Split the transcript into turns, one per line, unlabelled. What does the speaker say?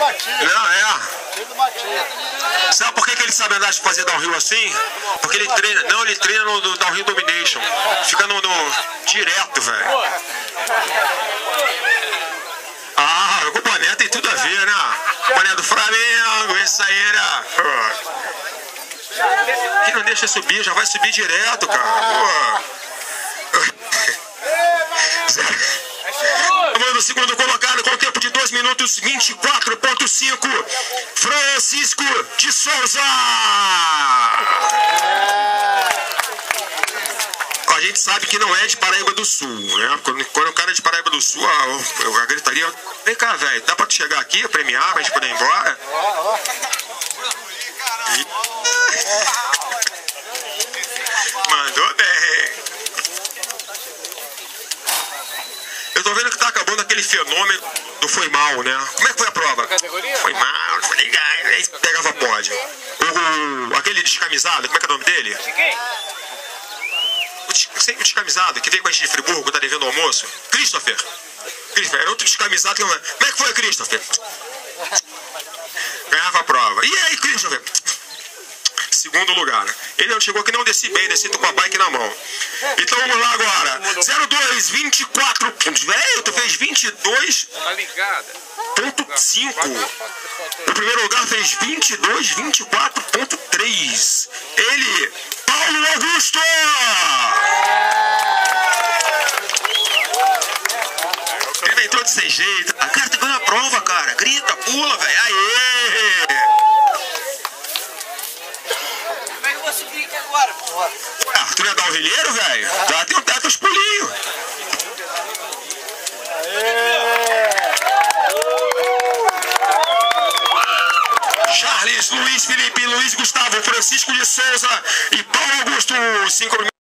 Matias.
Não, é.
Filho do Matias.
Sabe por que ele sabe andar de fazer downhill assim? Porque ele treina. Não, ele treina no downhill domination. Fica no direto, velho. Ah, com o boné tem tudo a ver, né? Boné do Flamengo, isso aí, né? Que não deixa subir, já vai subir direto, cara. No segundo colocado com o tempo de 2 minutos 24.5, Francisco de Souza. A gente sabe que não é de Paraíba do Sul, né? Quando o cara é de Paraíba do Sul, a gritaria: vem cá, velho, dá pra tu chegar aqui, premiar, pra gente poder ir embora? Mandou bem. Eu tô vendo que tá acabando aquele fenômeno do foi mal, né? Como é que foi a prova? Foi mal, foi legal, aí pegava pódio. Aquele descamisado, como é que é o nome dele? O descamisado, que veio com a gente de Friburgo, tá devendo o almoço. Christopher, era outro descamisado. Como é que foi, Christopher? Ganhava a prova. E aí, Christopher? Segundo lugar. Ele não chegou aqui, não desci bem, desci com a bike na mão. Então vamos lá agora. 02, 24 pontos. Velho, tu fez 22.
Tá ligada?
.5. O primeiro lugar fez 22, 24.3. Ele, Paulo Augusto! Ele vem todo sem jeito. A cara tá ganhando a prova, cara. Grita, pula, velho. Aê!
Como é que eu vou subir aqui agora, porra?
Ah, tu não ia dar um rilheiro, velho? Já tem teus pulinhos. Charles, Luiz Felipe, Luiz Gustavo, Francisco de Souza e Paulo Augusto. 5